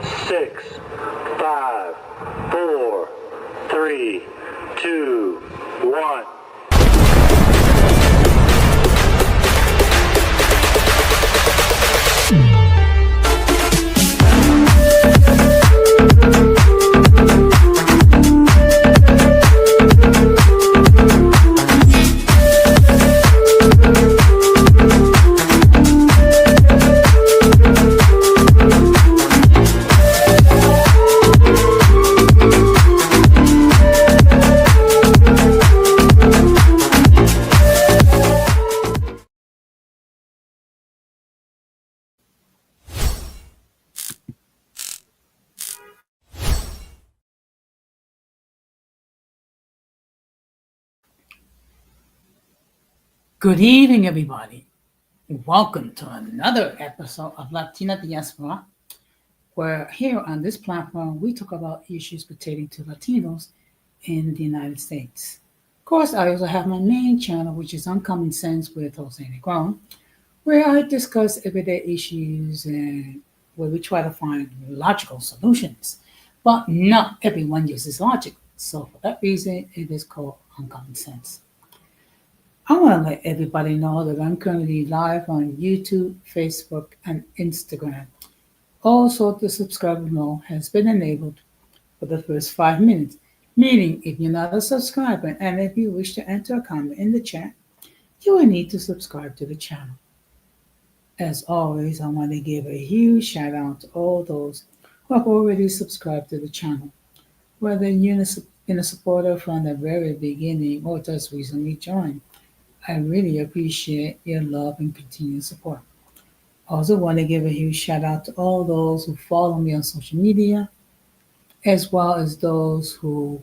6, 5, 4, 3, 2, 1. Good evening, everybody. Welcome to another episode of Latina Diaspora, where here on this platform we talk about issues pertaining to Latinos in the United States. Of course, I also have my main channel, which is Uncommon Sense with Jose Negron, where I discuss everyday issues and where we try to find logical solutions. But not everyone uses logic, so for that reason, it is called Uncommon Sense. I want to let everybody know that I'm currently live on YouTube, Facebook, and Instagram. Also, the subscribe mode has been enabled for the first 5 minutes, meaning if you're not a subscriber and if you wish to enter a comment in the chat, you will need to subscribe to the channel. As always, I want to give a huge shout out to all those who have already subscribed to the channel, whether you're a supporter from the very beginning or just recently joined. I really appreciate your love and continued support. I also want to give a huge shout out to all those who follow me on social media, as well as those who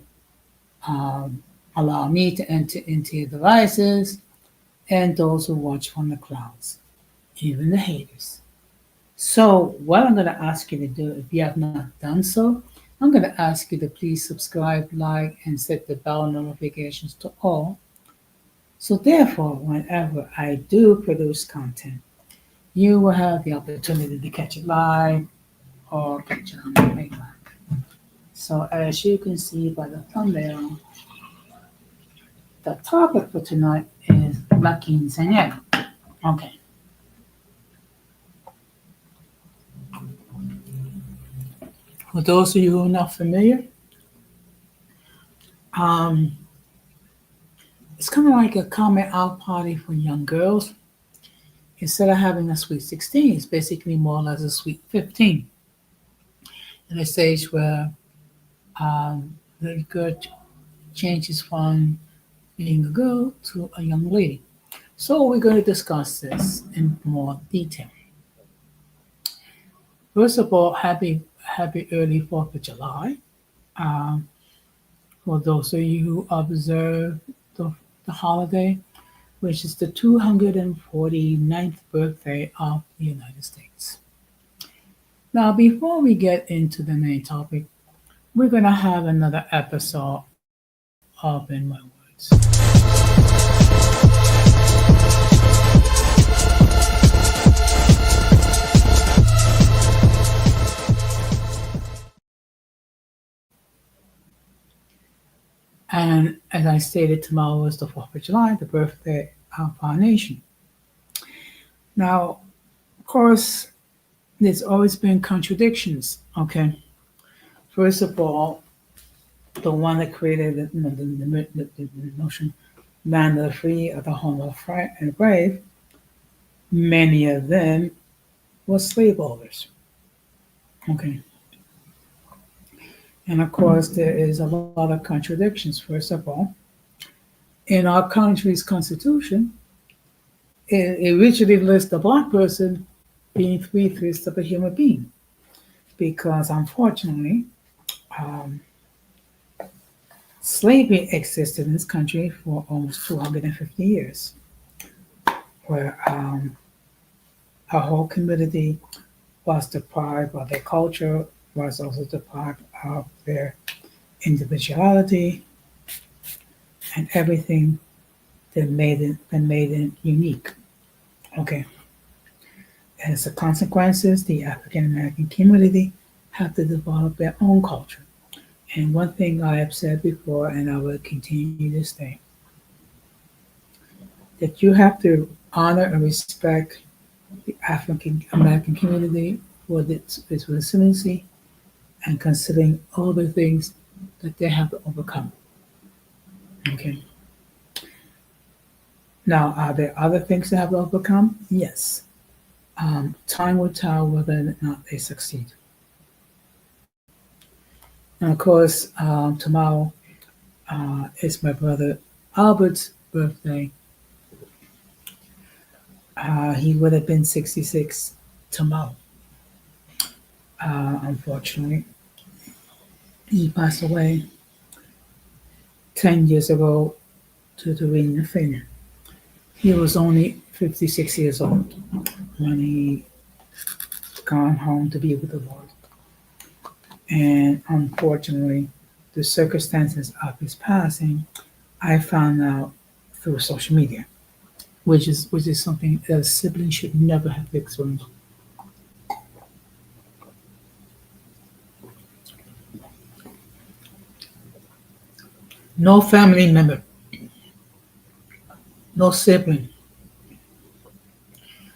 allow me to enter into your devices, and those who watch from the clouds, even the haters. So, what I'm going to ask you to do, if you have not done so, I'm going to ask you to please subscribe, like, and set the bell notifications to all. So, therefore, whenever I do produce content, you will have the opportunity to catch it live or catch it on the playback. So, as you can see by the thumbnail, the topic for tonight is La Quinceanera. Okay. For those of you who are not familiar, um, it's kind of like a coming out party for young girls. Instead of having a sweet 16, it's basically more or less a sweet 15. In a stage where the girl changes from being a girl to a young lady. So we're going to discuss this in more detail. First of all, happy early 4th of July. Um, for those of you who observe the holiday, which is the 249th birthday of the United States. Now, before we get into the main topic, we're going to have another episode of In My Words. And as I stated, tomorrow is the 4th of July, the birthday of our nation. Now, of course, there's always been contradictions, okay? First of all, the one that created the notion land of the free or the home of the and brave, many of them were slaveholders, okay? And of course, there is a lot of contradictions. First of all, in our country's constitution, it originally lists the black person being three-fifths of a human being, because unfortunately, um, slavery existed in this country for almost 250 years, where our whole community was deprived of their culture, was also deprived of their individuality and everything that made it unique. Okay. As a consequences, the African American community have to develop their own culture. And one thing I have said before, and I will continue to say, that you have to honor and respect the African American community for its resiliency and considering all the things that they have to overcome. Okay. Now, are there other things they have to overcome? Yes. Time will tell whether or not they succeed. And of course, tomorrow is my brother Albert's birthday. He would have been 66 tomorrow. Unfortunately, he passed away 10 years ago due to renal failure. He was only 56 years old when he gone home to be with the Lord. And unfortunately, the circumstances of his passing, I found out through social media, which is something that a sibling should never have experienced. No family member, no sibling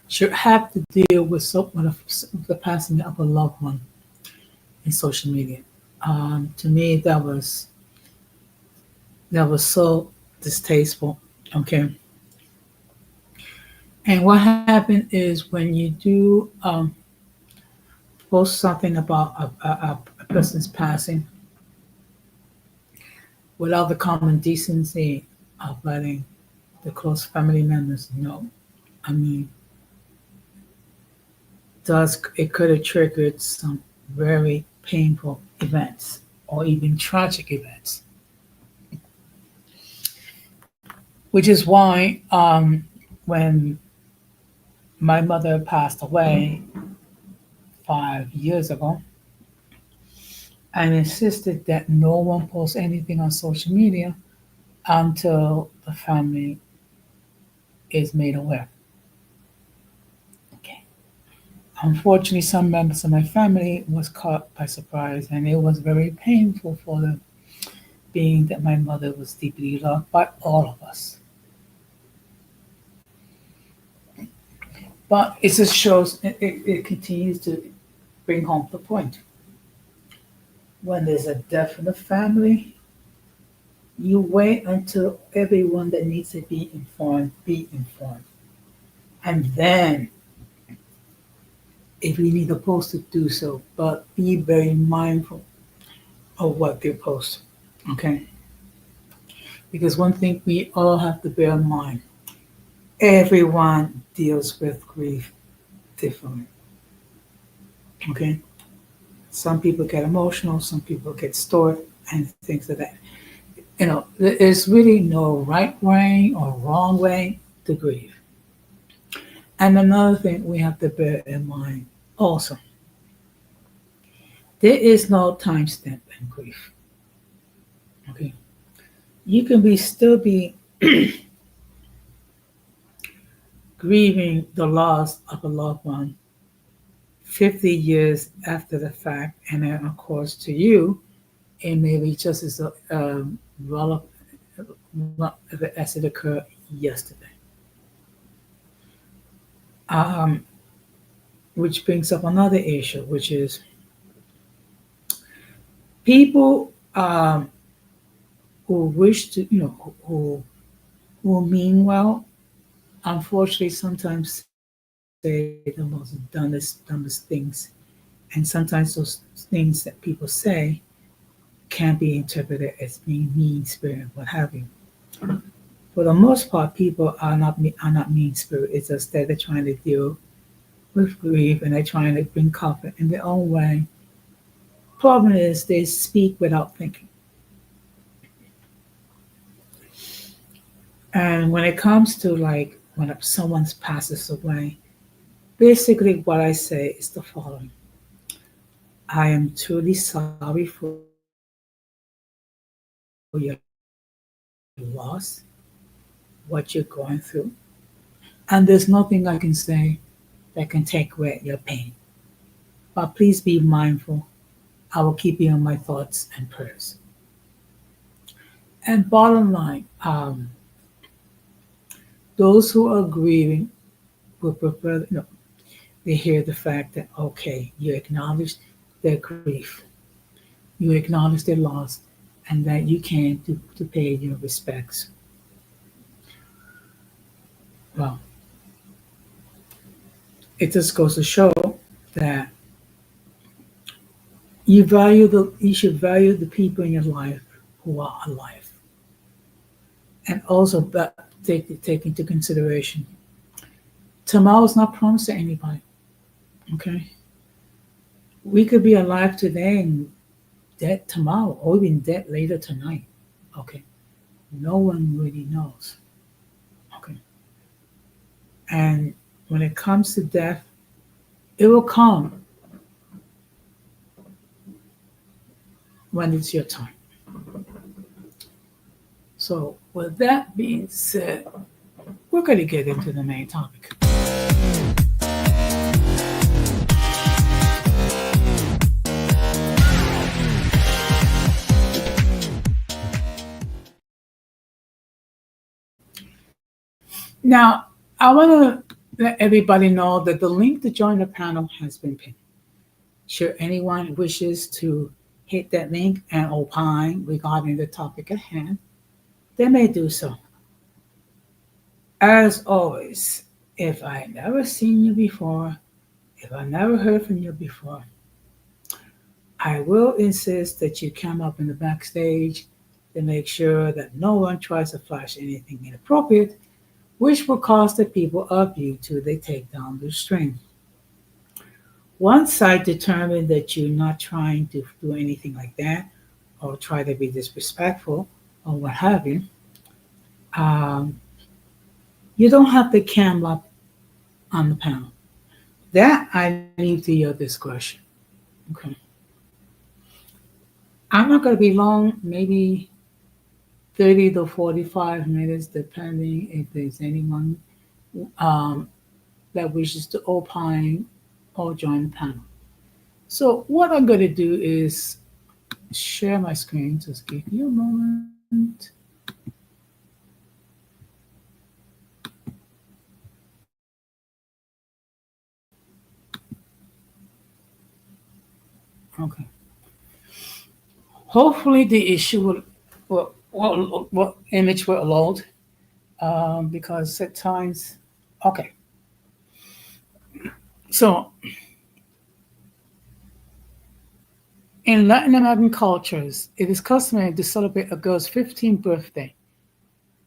should have to deal with the passing of a loved one in social media. To me, that was so distasteful. Okay, and what happened is when you do post something about a person's passing without the common decency of letting the close family members know. I mean, does it could have triggered some very painful events or even tragic events, which is why when my mother passed away 5 years ago, I insisted that no one post anything on social media until the family is made aware. Okay. Unfortunately, some members of my family was caught by surprise, and it was very painful for them, being that my mother was deeply loved by all of us. But it just shows, it continues to bring home the point. When there's a death in the family, you wait until everyone that needs to be informed. And then, if you need to post it, do so. But be very mindful of what they post. Okay? Because one thing we all have to bear in mind, everyone deals with grief differently. Okay? Some people get emotional, some people get stored, and things like that. There's really no right way or wrong way to grieve. And another thing we have to bear in mind also, there is no timestamp in grief. Okay? You can still be grieving the loss of a loved one 50 years after the fact, and then, of course, to you, it may be just as relevant as it occurred yesterday. Um, which brings up another issue, which is people who wish to, who mean well, unfortunately, sometimes say the most dumbest things, and sometimes those things that people say can be interpreted as being mean spirit, what have you. For the most part, people are not mean spirit. It's just that they're trying to deal with grief and they're trying to bring comfort in their own way. Problem is they speak without thinking. And when it comes to like when someone passes away, basically what I say is the following: I am truly sorry for your loss, what you're going through, and there's nothing I can say that can take away your pain. But please be mindful I will keep you in my thoughts and prayers. And bottom line, those who are grieving will prefer, they hear the fact that, okay, you acknowledge their grief, you acknowledge their loss, and that you came to pay your respects. Well, it just goes to show that you should value the people in your life who are alive, and also take into consideration tomorrow is not promised to anybody. Okay, we could be alive today and dead tomorrow, or even dead later tonight. Okay, no one really knows. Okay, and when it comes to death, it will come when it's your time. So, with that being said, we're going to get into the main topic. Now, I want to let everybody know that the link to join the panel has been pinned. Should anyone wishes to hit that link and opine regarding the topic at hand, they may do so. As always, if I never seen you before, if I never heard from you before, I will insist that you come up in the backstage to make sure that no one tries to flash anything inappropriate, which will cause the people of YouTube to take down the stream. Once I determine that you're not trying to do anything like that or try to be disrespectful or what have you, um, you don't have to cam up on the panel. That I leave to your discretion. Okay. I'm not going to be long, maybe 30 to 45 minutes, depending if there's anyone um, that wishes to opine or join the panel. So, what I'm going to do is share my screen. Just give me a moment. Okay. Hopefully, the issue will image will load because at times, okay. So, in Latin American cultures, it is customary to celebrate a girl's 15th birthday.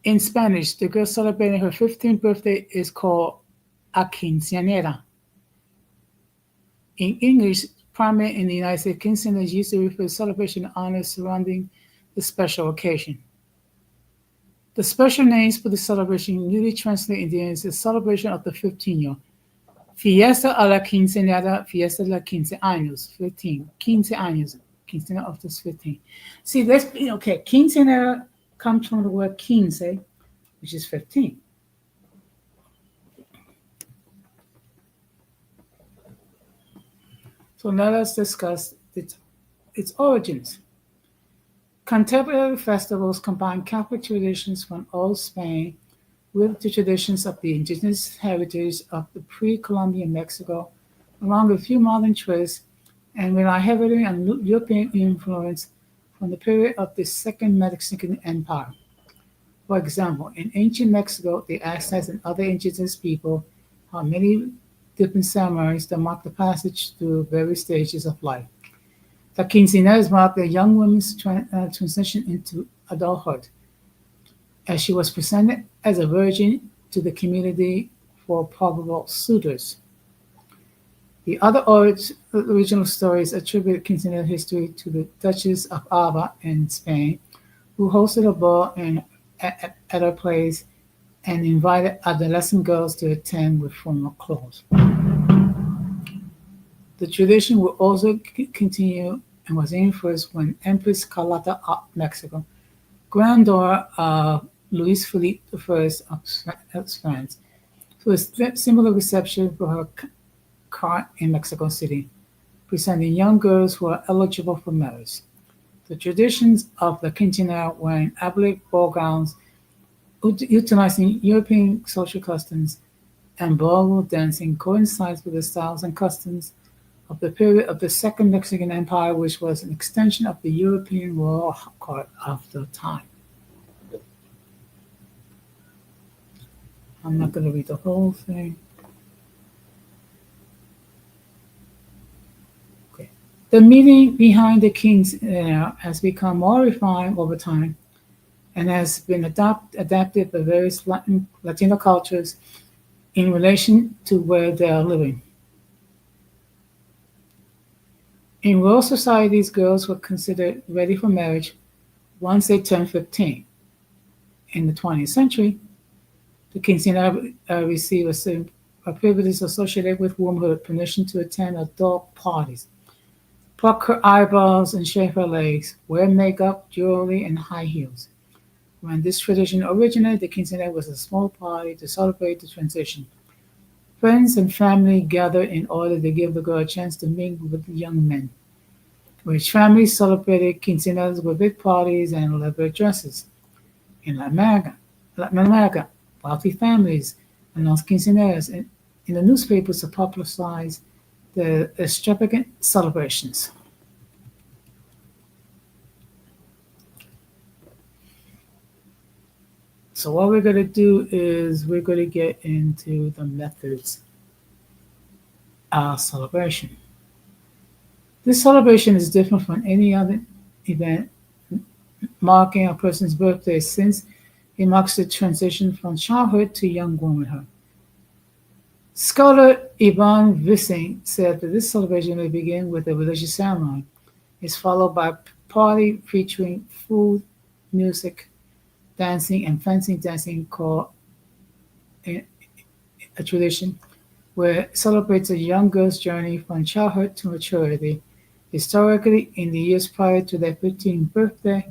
In Spanish, the girl celebrating her 15th birthday is called a quinceanera. In English, primarily in the United States, quinceanera is used to refer to celebration and honors surrounding the special occasion. The special names for the celebration usually translate into the celebration of the 15-year. Fiesta a la quinceañera, fiesta de la 15 años, 15, 15 años, quinceañera of this 15. See, let's be okay. Quinceañera comes from the word quince, which is 15. So now let's discuss its origins. Contemporary festivals combine Catholic traditions from old Spain with the traditions of the indigenous heritage of the pre-Columbian Mexico, along with a few modern twists, and rely heavily on European influence from the period of the Second Mexican Empire. For example, in ancient Mexico, the Aztecs and other indigenous people had many different ceremonies that mark the passage through various stages of life. The quinceañeras marked a young woman's transition into adulthood, as she was presented as a virgin to the community for probable suitors. The other original stories attribute quinceañera history to the Duchess of Alba in Spain, who hosted a ball at her place and invited adolescent girls to attend with formal clothes. The tradition would also continue and was reinforced when Empress Carlota of Mexico, granddaughter of Louis Philippe I of France, who was similar reception for her court in Mexico City, representing young girls who are eligible for marriage. The traditions of the quinceanera, wearing elaborate ball gowns, utilizing European social customs, and ballroom dancing, coincides with the styles and customs of the period of the Second Mexican Empire, which was an extension of the European royal court of the time. I'm not going to read the whole thing. Okay. The meaning behind the king's has become more refined over time and has been adapted by various Latino cultures in relation to where they are living. In rural societies, girls were considered ready for marriage once they turned 15. In the 20th century, the quinceanera received a privilege associated with womanhood, permission to attend adult parties, pluck her eyebrows and shave her legs, wear makeup, jewelry, and high heels. When this tradition originated, the quinceanera was a small party to celebrate the transition. Friends and family gathered in order to give the girl a chance to mingle with young men. Rich families celebrated quinceaneras with big parties and elaborate dresses. In Latin America, wealthy families announced quinceaneras in the newspapers to publicize the extravagant celebrations. So what we're going to do is we're going to get into the methods of celebration. This celebration is different from any other event marking a person's birthday since it marks the transition from childhood to young womanhood. Scholar Ivan Vissing said that this celebration may begin with a religious ceremony. It's followed by a party featuring food, music, dancing, and fancy dancing called a tradition where it celebrates a young girl's journey from childhood to maturity. Historically, in the years prior to their 15th birthday,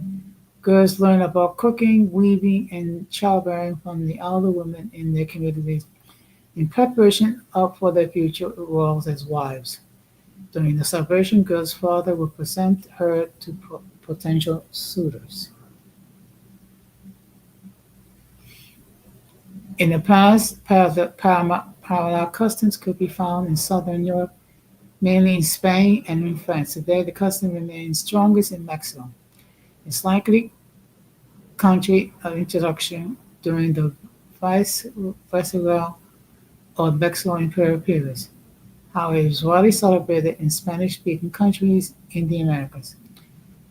girls learn about cooking, weaving, and childbearing from the older women in their communities in preparation for their future roles as wives. During the celebration, girl's father will present her to potential suitors. In the past, parallel customs could be found in southern Europe, mainly in Spain and in France. Today, the custom remains strongest in Mexico. It's likely country of introduction during the Viceroy or Mexico imperial periods. However, it is widely celebrated in Spanish-speaking countries in the Americas.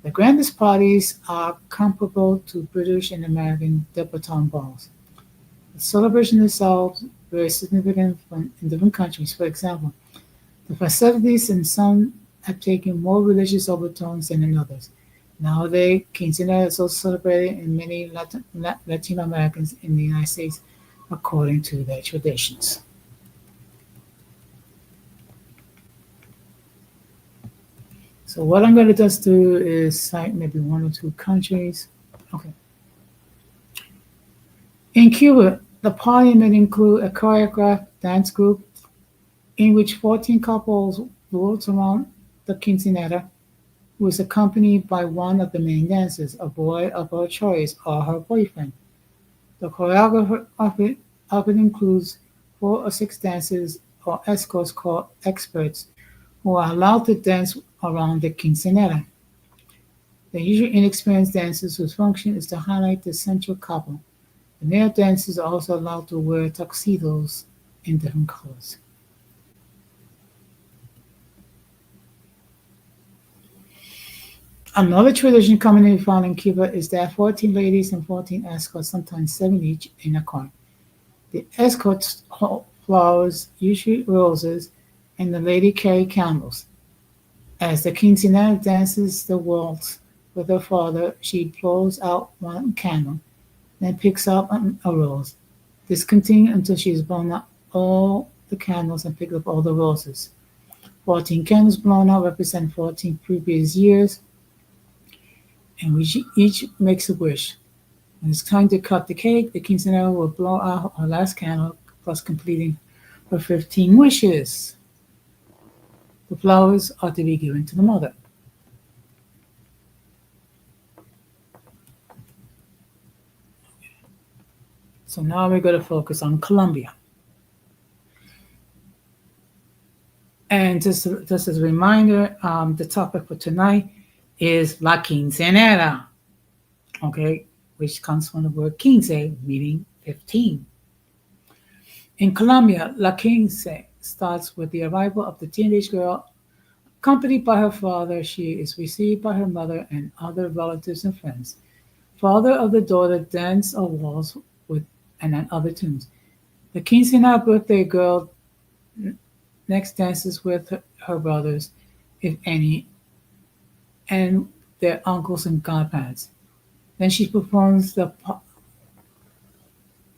The grandest parties are comparable to British and American debutante balls. The celebration itself is very significant in different countries. For example, the festivities in some have taken more religious overtones than in others. Nowadays, quinceañera is also celebrated in many Latino Americans in the United States according to their traditions. So what I'm going to just do is cite maybe one or two countries. Okay. In Cuba, the party may include a choreographed dance group in which 14 couples waltz around the quinceanera, who is accompanied by one of the main dancers, a boy of her choice or her boyfriend. The choreographer often includes 4 or 6 dancers or escorts called experts who are allowed to dance around the quinceanera. The usually inexperienced dancers whose function is to highlight the central couple. The male dancers are also allowed to wear tuxedos in different colors. Another tradition commonly found in Cuba is that 14 ladies and 14 escorts, sometimes 7 each, in a car. The escorts hold flowers, usually roses, and the lady carry candles. As the quinceanera dances the waltz with her father, she blows out one candle, then picks up a rose. This continues until she has blown out all the candles and picked up all the roses. 14 candles blown out represent 14 previous years, and each makes a wish. When it's time to cut the cake, the quinceanera will blow out her last candle, thus completing her 15 wishes. The flowers are to be given to the mother. So now we're going to focus on Colombia. And just as a reminder, the topic for tonight is La Quinceanera, okay, which comes from the word quince, meaning 15. In Colombia, La Quince starts with the arrival of the teenage girl. Accompanied by her father, she is received by her mother and other relatives and friends. Father of the daughter dance or waltz with and other tunes. The quinceanera birthday girl next dances with her brothers, if any, and their uncles and godparents. Then she performs the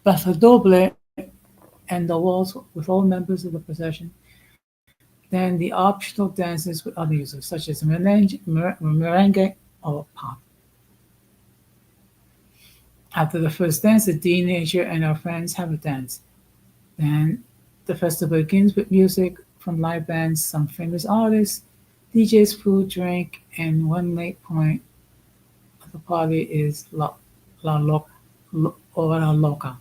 paso doble and the waltz with all members of the procession. Then the optional dances with other users, such as merengue or pop. After the first dance, the teenager and her friends have a dance. Then the festival begins with music from live bands, some famous artists, DJs, food, drink, and one late point of the party is La Loca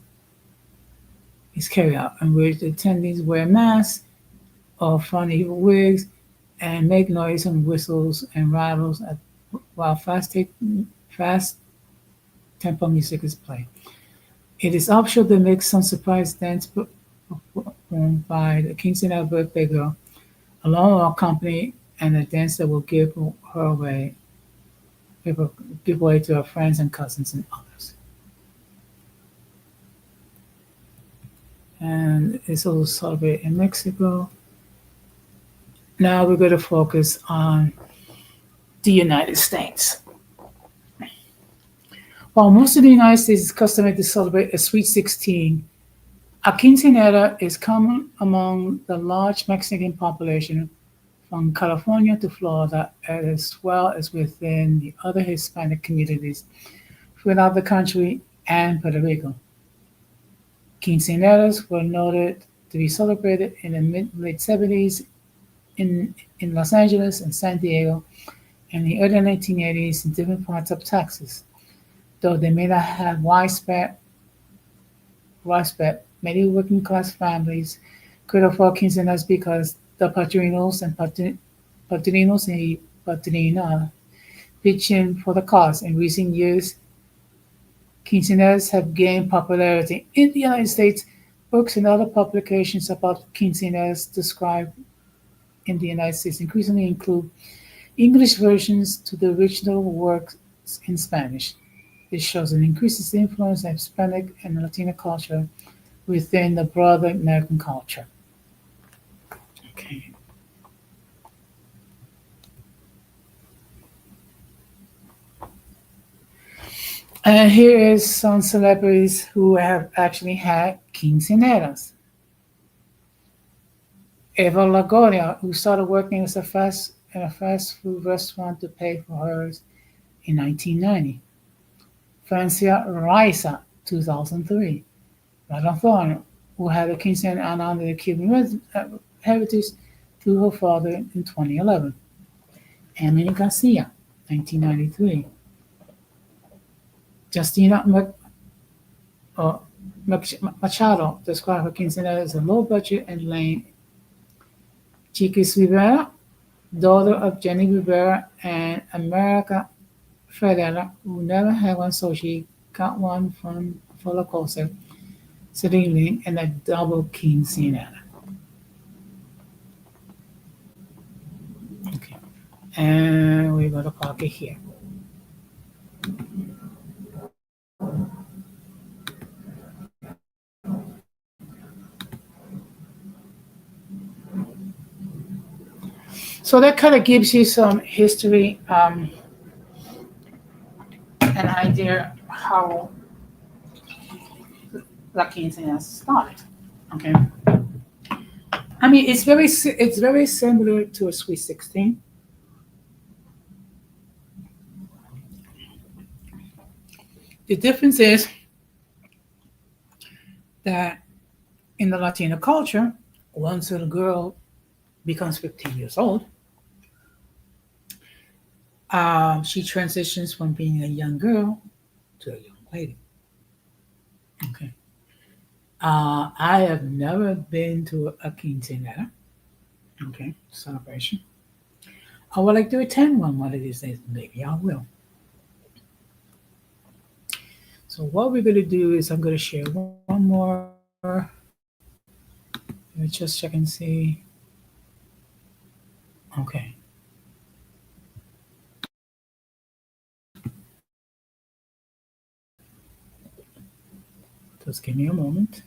is carried out, in which the attendees wear masks or funny wigs and make noise and whistles and rattles while fast tempo music is played. It is optional to make some surprise dance performed by the quinceanera birthday girl, along with a company and a dancer will give way to her friends and cousins and others. And it's also celebrated in Mexico. Now we're going to focus on the United States. While most of the United States is customary to celebrate a Sweet 16, a quinceanera is common among the large Mexican population from California to Florida, as well as within the other Hispanic communities throughout the country and Puerto Rico. Quinceaneras were noted to be celebrated in the late 70s in Los Angeles and San Diego, and the early 1980s in different parts of Texas. Though they may not have widespread, many working class families could afford quinceañeras because the padrinos and padrina pitch in for the cost. In recent years, quinceañeras have gained popularity in the United States. Books and other publications about quinceañeras described in the United States increasingly include English versions to the original works in Spanish. This shows an increasing influence of Hispanic and Latino culture within the broader American culture. Okay. And here is some celebrities who have actually had quinceaneras. Eva Longoria, who started working in a fast food restaurant to pay for hers in 1990. Francia Raisa, 2003. Rada Thorne, who had a quinceañera and honor the Cuban heritage through her father in 2011. Emily Garcia, 1993. Justina Machado described her quinceañera as a low budget and lame. Chiquis Rivera, daughter of Jenny Rivera and America Ferrera, who never had one, so she got one from for La Cosa, Celine, and a double quinceañera. Okay, and we got a pocket here. So that kind of gives you some history, an idea how La Quinceañera started. Okay, I mean it's very similar to a Sweet 16. The difference is that in the Latino culture, once a girl becomes 15 years old, she transitions from being a young girl to a young lady. Okay. I have never been to a quinceanera, okay, celebration. I would like to attend one of these days. Maybe I will. So what we're going to do is I'm going to share one more. Let me just check and see. Okay. Just give me a moment.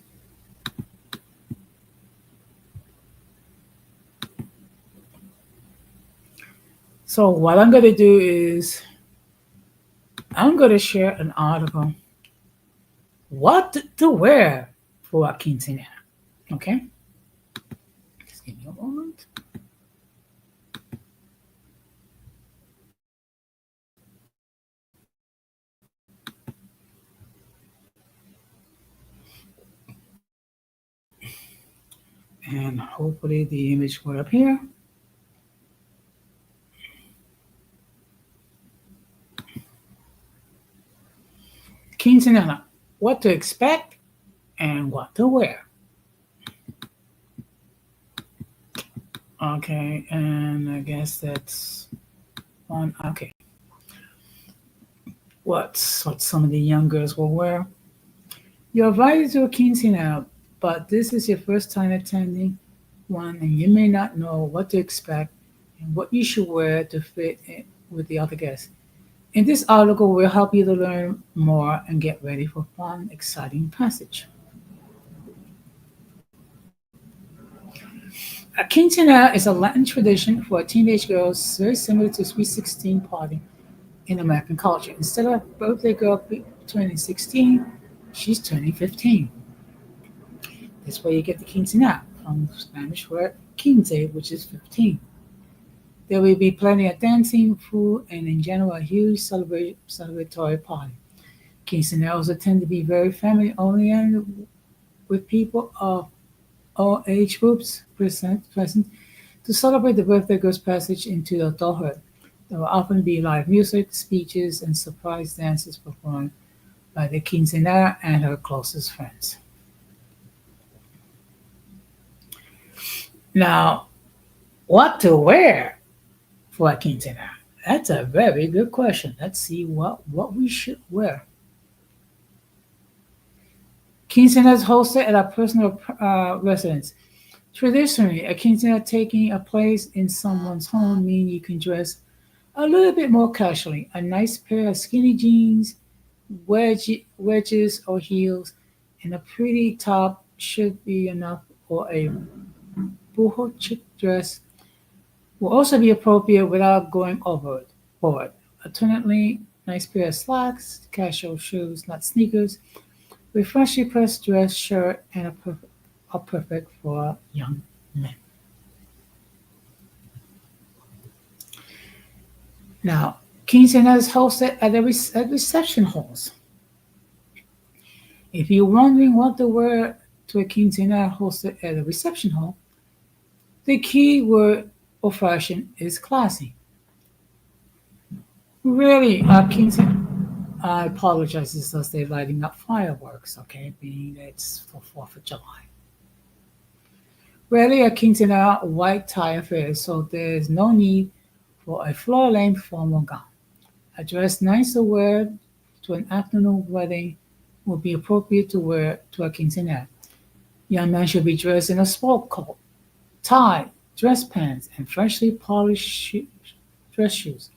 So what I'm going to do is I'm going to share an article. What to wear for a quinceanera. Okay. Just give me a moment. And hopefully the image will appear. Quinceanera. What to expect and what to wear. Okay, and I guess that's one. Okay, what some of the young girls will wear. You're invited to a quinceanera, but this is your first time attending one, and you may not know what to expect and what you should wear to fit in with the other guests. In this article, we'll help you to learn more and get ready for fun, exciting passage. A quinceanera is a Latin tradition for teenage girls, very similar to Sweet 16 party in American culture. Instead of birthday girl turning 16, she's turning 15. That's where you get the quinceanera from Spanish word quince, which is 15. There will be plenty of dancing, food, and in general, a huge celebratory party. Quinceaneras tend to be very family oriented with people of all age groups present to celebrate the birthday girl's passage into adulthood. There will often be live music, speeches, and surprise dances performed by the quinceanera and her closest friends. Now, what to wear for a quinceanera? That's a very good question. Let's see what we should wear. Quinceanera is hosted at a personal residence. Traditionally, a quinceanera taking a place in someone's home means you can dress a little bit more casually. A nice pair of skinny jeans, wedges or heels, and a pretty top should be enough, or a boho chic dress will also be appropriate without going overboard. Alternately, nice pair of slacks, casual shoes, not sneakers, with freshly pressed dress shirt and are perfect for young men. Now, quinceañera is hosted at reception halls. If you're wondering what to wear to a quinceañera hosted at a reception hall, the key word or fashion is classy. Really, I apologize, it's just they're lighting up fireworks, okay, being it's for 4th of July. Rarely a quinceañera white tie affair, so there's no need for a floor-length formal gown. A dress nice to wear to an afternoon wedding would be appropriate to wear to a quinceañera. Young men should be dressed in a sport coat, tie, dress pants, and freshly polished dress shoes.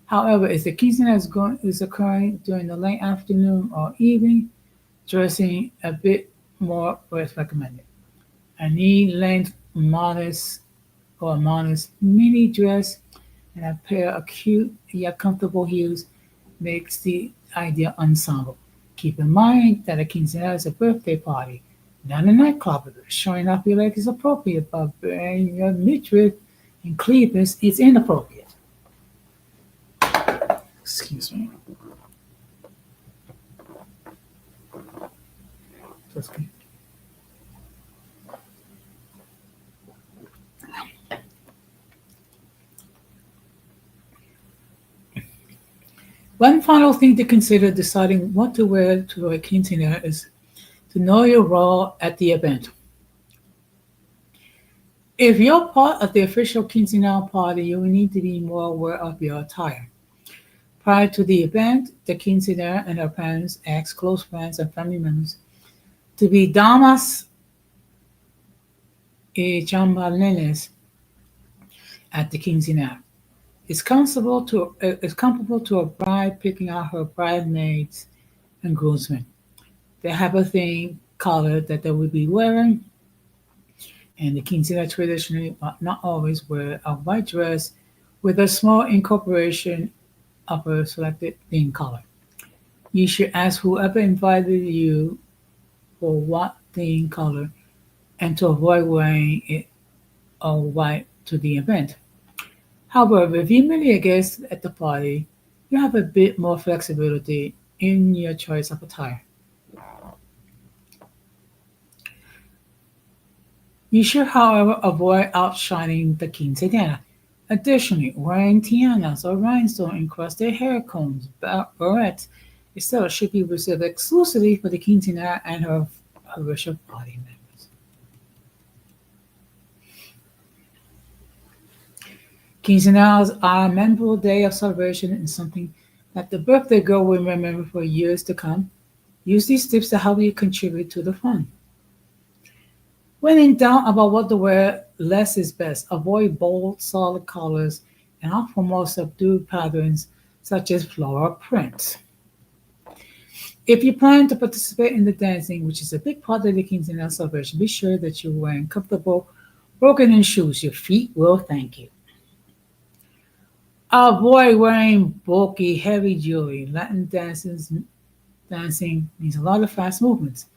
However, if the quinceañera is occurring during the late afternoon or evening, dressing a bit more is recommended. A knee-length modest mini dress and a pair of cute yet comfortable heels makes the ideal ensemble. Keep in mind that a quinceañera is a birthday party, not a nightclub. Showing off your leg is appropriate, but wearing your midriff and cleavage is inappropriate. Excuse me. Just kidding. One final thing to consider deciding what to wear to a quinceanera is to know your role at the event. If you're part of the official quinceanera party, you will need to be more aware of your attire. Prior to the event, the quinceanera and her parents ask close friends and family members to be damas y chambelanes at the quinceanera. It's comparable to a bride picking out her bridesmaids and groomsmen. They have a theme color that they will be wearing, and the quinceanera traditionally, but not always, wear a white dress with a small incorporation of a selected theme color. You should ask whoever invited you for what theme color and to avoid wearing it all white to the event. However, if you merely a guest at the party, you have a bit more flexibility in your choice of attire. You should, however, avoid outshining the quinceañera. Additionally, wearing tianas or rhinestone encrusted hair combs, barrettes, etc. should be reserved exclusively for the quinceañera and her official party members. Quinceañeras are a memorable day of celebration and something that the birthday girl will remember for years to come. Use these tips to help you contribute to the fun. When in doubt about what to wear, less is best. Avoid bold, solid colors and opt for more subdued patterns such as floral prints. If you plan to participate in the dancing, which is a big part of the quinceañera celebration, be sure that you're wearing comfortable, broken-in shoes. Your feet will thank you. Avoid wearing bulky, heavy jewelry. Dancing means a lot of fast movements.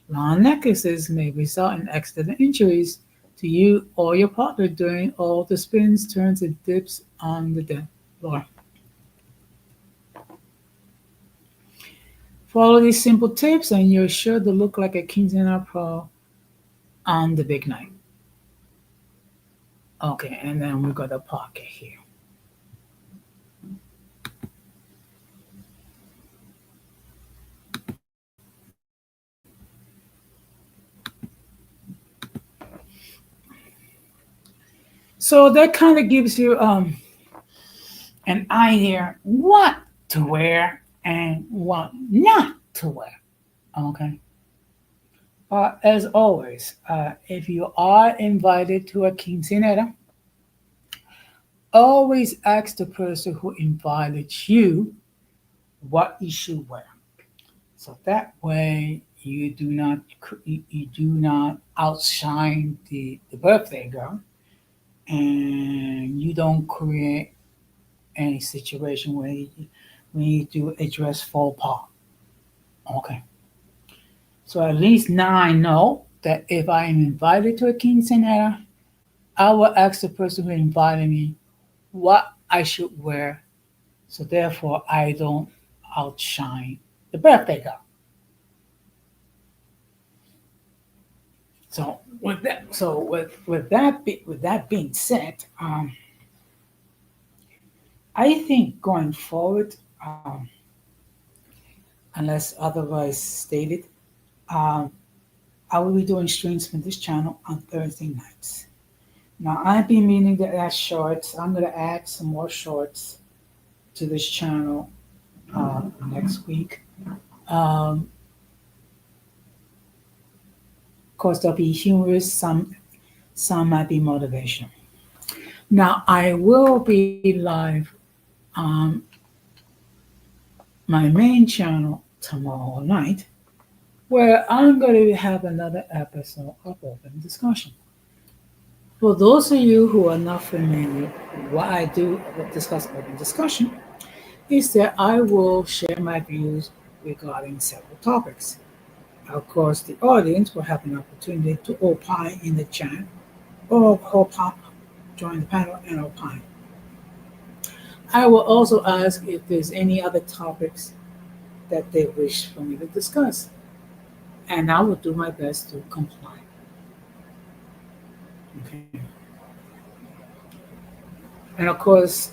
Long necklaces may result in accidental injuries to you or your partner during all the spins, turns, and dips on the dance floor. Follow these simple tips, and you're sure to look like a quinceañera pro on the big night. Okay, and then we got a pocket here. So that kind of gives you an idea what to wear and what not to wear. Okay. As always, if you are invited to a quinceanera, always ask the person who invited you what you should wear. So that way you do not outshine the birthday girl, and you don't create any situation where you do a dress faux pas. Okay. So at least now I know that if I am invited to a quinceanera, I will ask the person who invited me what I should wear, so therefore I don't outshine the birthday girl. So with that being said, I think going forward, unless otherwise stated, um, I will be doing streams from this channel on Thursday nights. Now I've been meaning to add shorts. I'm gonna add some more shorts to this channel next week. Of course, they'll be humorous. Some might be motivational. Now I will be live on my main channel tomorrow night, where I'm going to have another episode of Open Discussion. For those of you who are not familiar, what I do discuss open discussion is that I will share my views regarding several topics. Of course, the audience will have an opportunity to opine in the chat or pop, join the panel and opine. I will also ask if there's any other topics that they wish for me to discuss, and I will do my best to comply. Okay. And of course,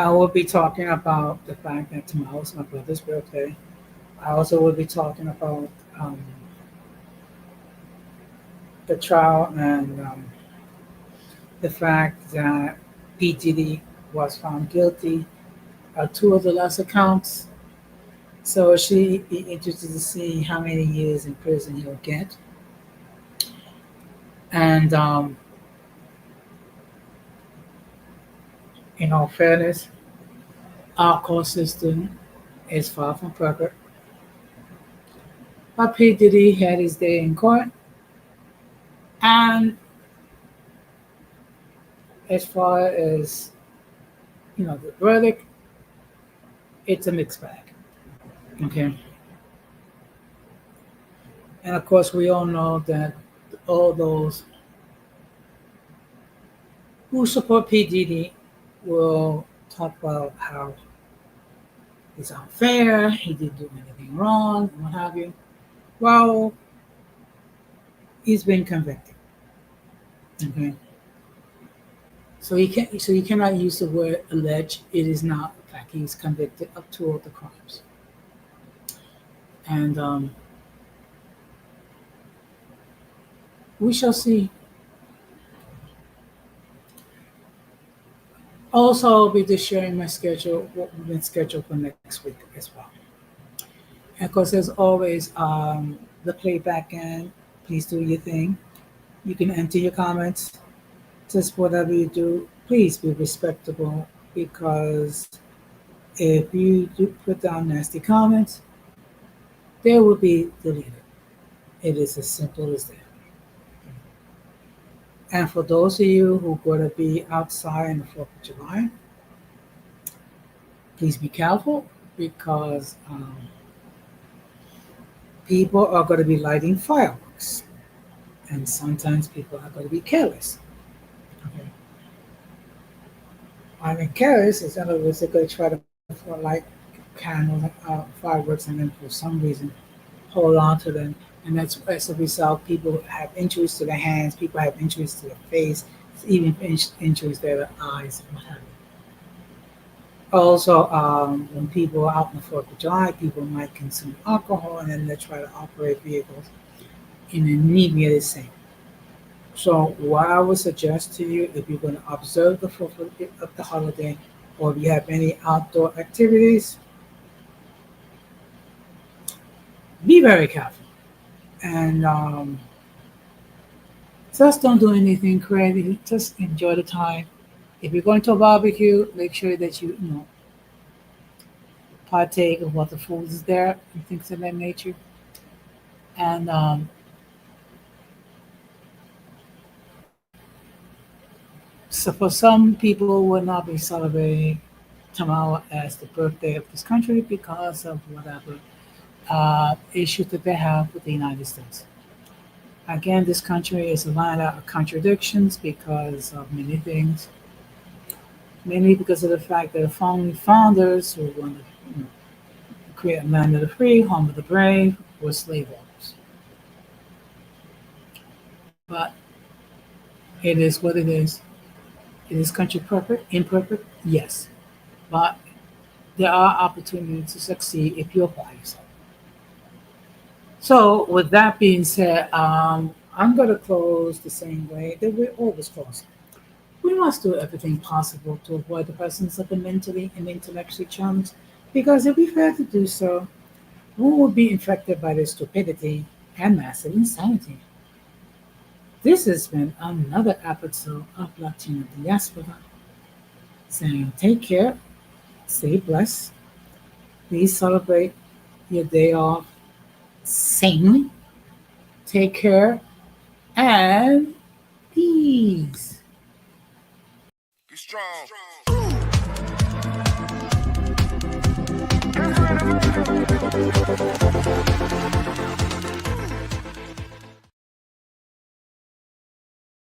I will be talking about the fact that tomorrow is my brother's birthday. I also will be talking about um, the trial and the fact that PGD was found guilty of two of the lesser counts. So she'd be interested to see how many years in prison he'll get. And in all fairness, our court system is far from perfect. But P. Diddy had his day in court. And as far as, the verdict, it's a mixed bag. Okay. And of course, we all know that all those who support P. Diddy will talk about how it's unfair, he didn't do anything wrong, and what have you. Well, he's been convicted. Okay. So you cannot use the word alleged. It is not the fact he's convicted of two of the crimes. And we shall see. Also, I'll be just sharing my schedule, what we've been scheduled for next week as well. And of course, there's always the playback end. Please do your thing. You can enter your comments. Just whatever you do, please be respectable, because if you do put down nasty comments, they will be deleted. It is as simple as that. And for those of you who are going to be outside on the 4th of July, please be careful, because people are going to be lighting fireworks. And sometimes people are going to be careless. Okay. I mean, careless is, in other words, they're going to try to light candles, fireworks, and then for some reason hold on to them. And that's as a result, people have injuries to their hands, people have injuries to their face, even injuries to their eyes and what have you. Also, when people are out on the 4th of July, people might consume alcohol, and then they try to operate vehicles in an inebriated state. So what I would suggest to you, if you're going to observe the 4th of the holiday, or if you have any outdoor activities, be very careful. And just don't do anything crazy. Just enjoy the time. If you're going to a barbecue, make sure that you partake of what the food is there and things of that nature. And so for some people will not be celebrating tomorrow as the birthday of this country because of whatever issues that they have with the United States. Again, this country is a land of contradictions because of many things. Mainly because of the fact that the founders who wanted to create a land of the free, home of the brave, were slave owners. But it is what it is. Is this country perfect? Imperfect? Yes. But there are opportunities to succeed if you apply yourself. So with that being said, I'm going to close the same way that we always close. We must do everything possible to avoid the presence of the mentally and intellectually challenged, because if we fail to do so, we will be infected by their stupidity and massive insanity. This has been another episode of Latino Diaspora, saying take care, stay blessed, please celebrate your day off sanely, take care, and peace. Be strong. Be strong.